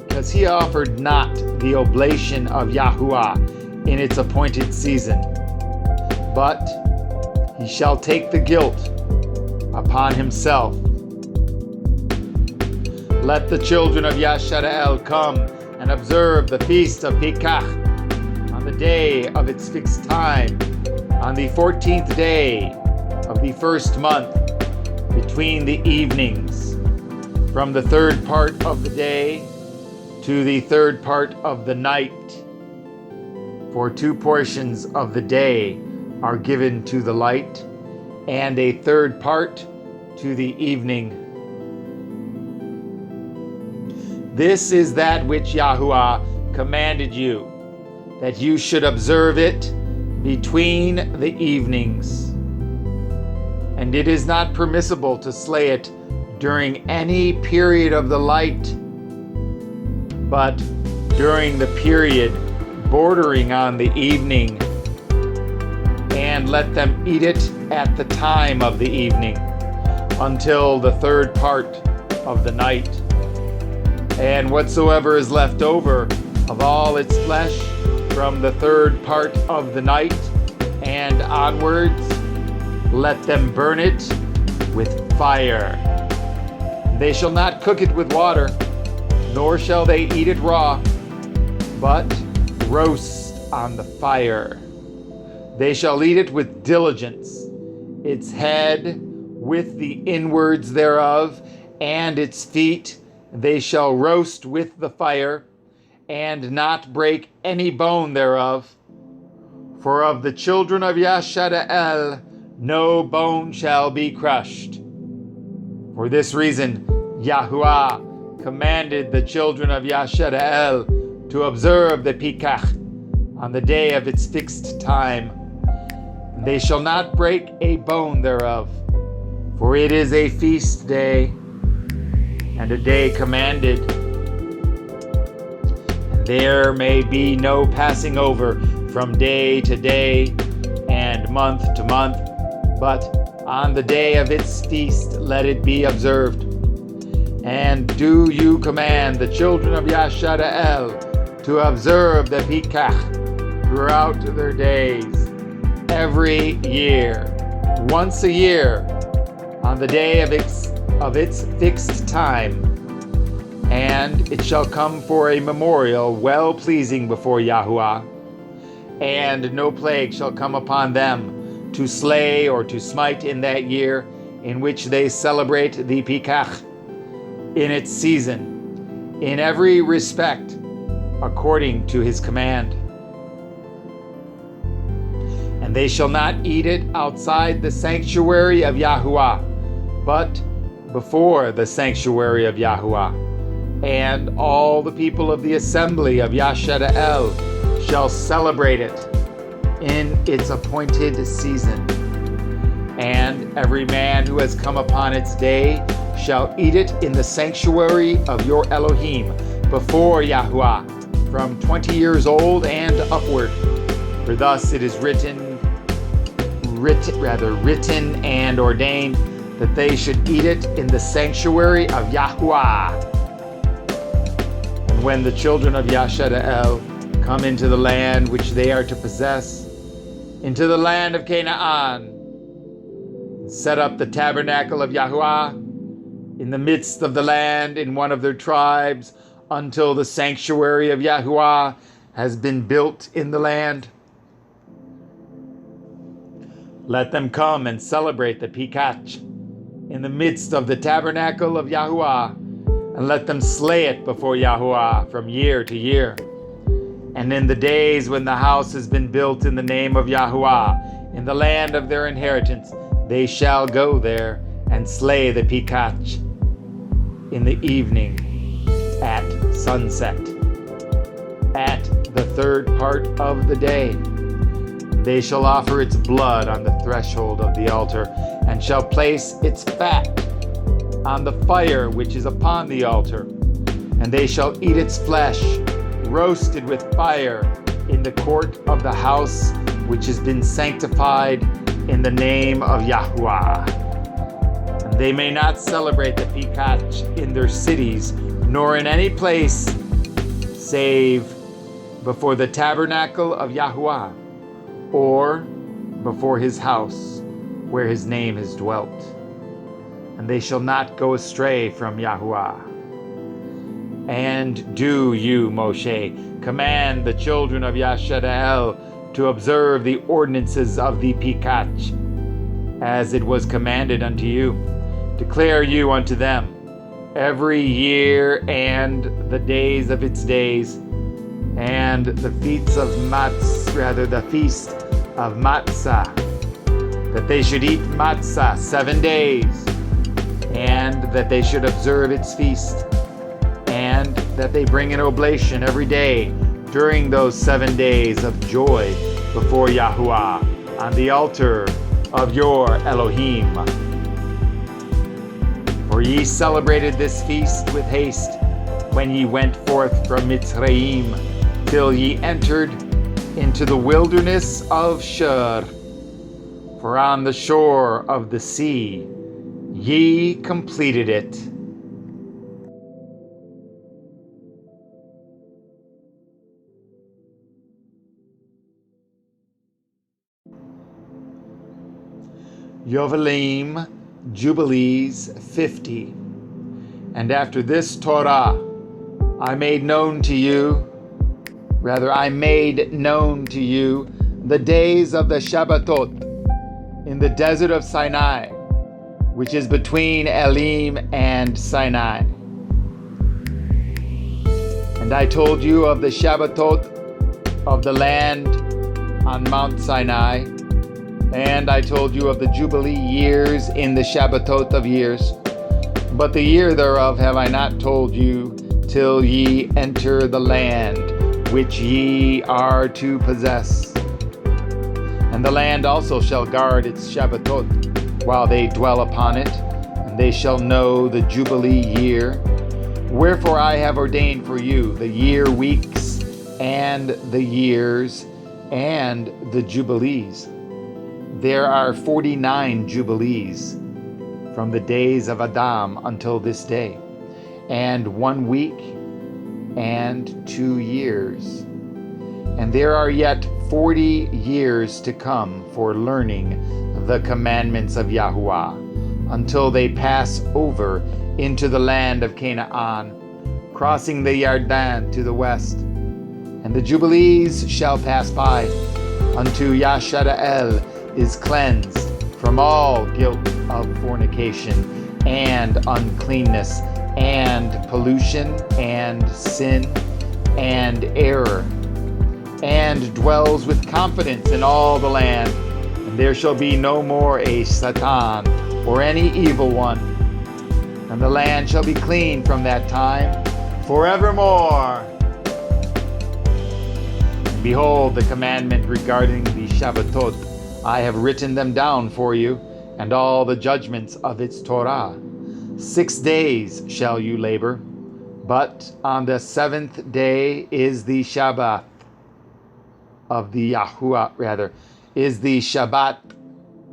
because he offered not the oblation of Yahuwah in its appointed season. But he shall take the guilt upon himself. Let the children of Yashara'el come and observe the feast of Pikach on the day of its fixed time, on the 14th day of the first month, between the evenings, from the third part of the day to the third part of the night. For 2 portions of the day are given to the light, and a third part to the evening. This is that which Yahuwah commanded you, that you should observe it between the evenings. And it is not permissible to slay it during any period of the light, but during the period bordering on the evening, and let them eat it at the time of the evening, until the third part of the night. And whatsoever is left over of all its flesh from the third part of the night and onwards, let them burn it with fire. They shall not cook it with water, nor shall they eat it raw, but roast on the fire. They shall eat it with diligence, its head with the inwards thereof, and its feet they shall roast with the fire, and not break any bone thereof. For of the children of Yashara'el no bone shall be crushed. For this reason Yahuwah commanded the children of Yashara'el to observe the Pikach on the day of its fixed time. They shall not break a bone thereof, for it is a feast day, and a day commanded. And there may be no passing over from day to day and month to month, but on the day of its feast let it be observed. And do you command the children of Yashara'el to observe the Pikach throughout their days, every year, once a year, on the day of its fixed time. And it shall come for a memorial well-pleasing before Yahuwah. And no plague shall come upon them to slay or to smite in that year in which they celebrate the Pikach, in its season, in every respect, according to his command. And they shall not eat it outside the sanctuary of Yahuwah, but before the sanctuary of Yahuwah. And all the people of the assembly of Yashara'el shall celebrate it in its appointed season. And every man who has come upon its day shall eat it in the sanctuary of your Elohim before Yahuwah, from 20 years old and upward. For thus it is written and ordained that they should eat it in the sanctuary of Yahuwah. And when the children of Yashara'el come into the land which they are to possess, into the land of Canaan, and set up the tabernacle of Yahuwah in the midst of the land in one of their tribes, until the sanctuary of Yahuwah has been built in the land, let them come and celebrate the Pikach in the midst of the tabernacle of Yahuwah, and let them slay it before Yahuwah from year to year. And in the days when the house has been built in the name of Yahuwah, in the land of their inheritance, they shall go there and slay the Pikach in the evening at sunset, at the third part of the day. They shall offer its blood on the threshold of the altar, and shall place its fat on the fire which is upon the altar. And they shall eat its flesh, roasted with fire, in the court of the house which has been sanctified in the name of Yahuwah. And they may not celebrate the Pikach in their cities, nor in any place, save before the tabernacle of Yahuwah, or before his house, where his name has dwelt. And they shall not go astray from Yahuwah. And do you, Moshe, command the children of Yashara'el to observe the ordinances of the Pikach, as it was commanded unto you. Declare you unto them every year and the days of its days, and the feast of matzah, that they should eat matzah 7 days, and that they should observe its feast, and that they bring an oblation every day during those 7 days of joy before Yahuwah on the altar of your Elohim. For ye celebrated this feast with haste when ye went forth from Mitzrayim, till ye entered into the wilderness of Shelah. For on the shore of the sea ye completed it. Yovelim, Jubilees 50. And after this Torah I made known to you the days of the Shabbatot in the desert of Sinai, which is between Elim and Sinai. And I told you of the Shabbatot of the land on Mount Sinai, and I told you of the Jubilee years in the Shabbatot of years. But the year thereof have I not told you, till ye enter the land which ye are to possess. And the land also shall guard its Shabbatot while they dwell upon it, and they shall know the Jubilee year. Wherefore I have ordained for you the year weeks and the years, and the jubilees. There are 49 jubilees from the days of Adam until this day, and 1 week and 2 years. And there are yet 40 years to come for learning the commandments of Yahuwah, until they pass over into the land of Canaan, crossing the Yarden to the west. And the jubilees shall pass by, until Yashara'el is cleansed from all guilt of fornication and uncleanness and pollution and sin and error, and dwells with confidence in all the land. And there shall be no more a Satan or any evil one, and the land shall be clean from that time forevermore. Behold, the commandment regarding the Shabbatot, I have written them down for you, and all the judgments of its Torah. 6 days shall you labor, but on the 7th day is the Shabbat of the Yahuwah, is the Shabbat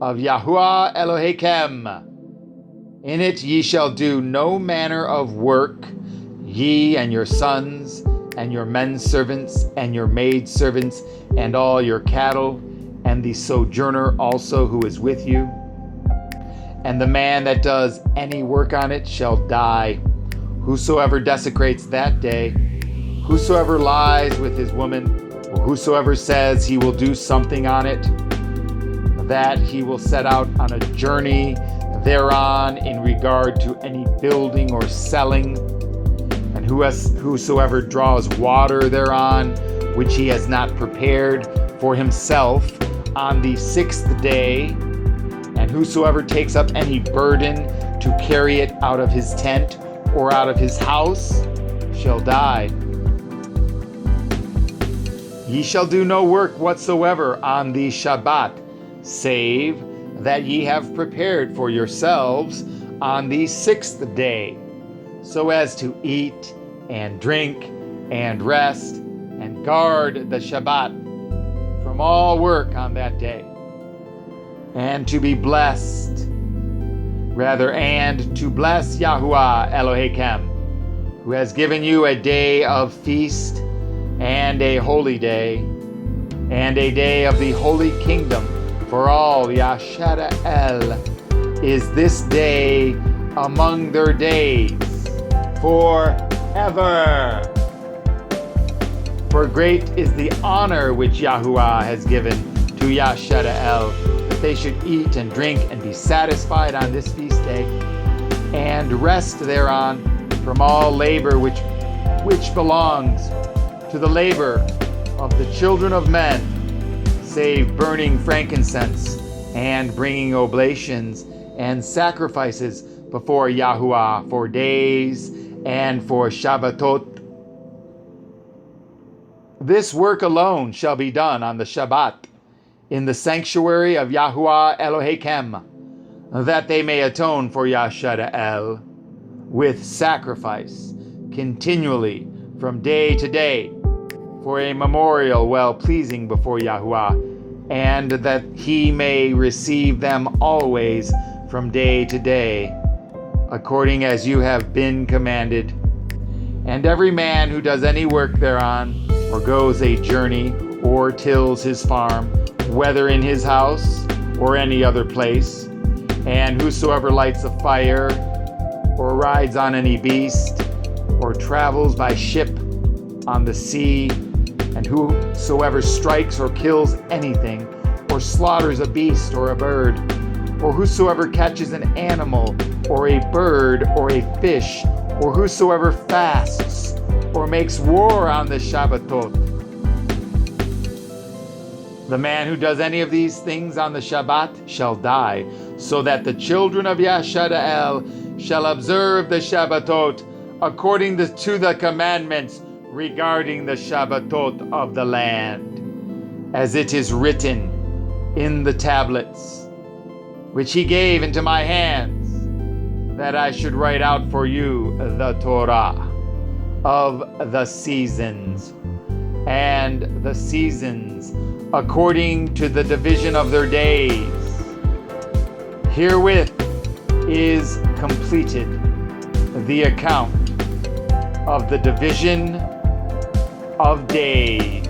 of Yahuwah Elohechem. In it ye shall do no manner of work, ye and your sons, and your men servants, and your maid servants, and all your cattle, and the sojourner also who is with you. And the man that does any work on it shall die. Whosoever desecrates that day, whosoever lies with his woman, or whosoever says he will do something on it, that he will set out on a journey thereon in regard to any building or selling. And whosoever draws water thereon, which he has not prepared for himself on the 6th day, and whosoever takes up any burden to carry it out of his tent or out of his house, shall die. Ye shall do no work whatsoever on the Shabbat, save that ye have prepared for yourselves on the 6th day, so as to eat and drink and rest and guard the Shabbat from all work on that day, and to be blessed, and to bless Yahuwah Elohechem, who has given you a day of feast and a holy day, and a day of the holy kingdom for all. Yashara'el is this day among their days forever. For great is the honor which Yahuwah has given to Yashara'el, that they should eat and drink and be satisfied on this feast day, and rest thereon from all labor which belongs to the labor of the children of men, save burning frankincense and bringing oblations and sacrifices before Yahuwah for days and for Shabbatot. This work alone shall be done on the Shabbat in the sanctuary of Yahuwah Elohechem, that they may atone for Yashara'el with sacrifice continually from day to day, for a memorial well-pleasing before Yahuwah, and that he may receive them always from day to day, according as you have been commanded. And every man who does any work thereon, or goes a journey, or tills his farm, whether in his house or any other place, and whosoever lights a fire, or rides on any beast, or travels by ship on the sea, and whosoever strikes or kills anything, or slaughters a beast or a bird, or whosoever catches an animal, or a bird, or a fish, or whosoever fasts, or makes war on the Shabbatot. The man who does any of these things on the Shabbat shall die, so that the children of Yashara'el shall observe the Shabbatot according to the commandments regarding the Shabbatot of the land, as it is written in the tablets, which he gave into my hands, that I should write out for you the Torah of the seasons, and the seasons according to the division of their days. Herewith is completed the account of the division of days.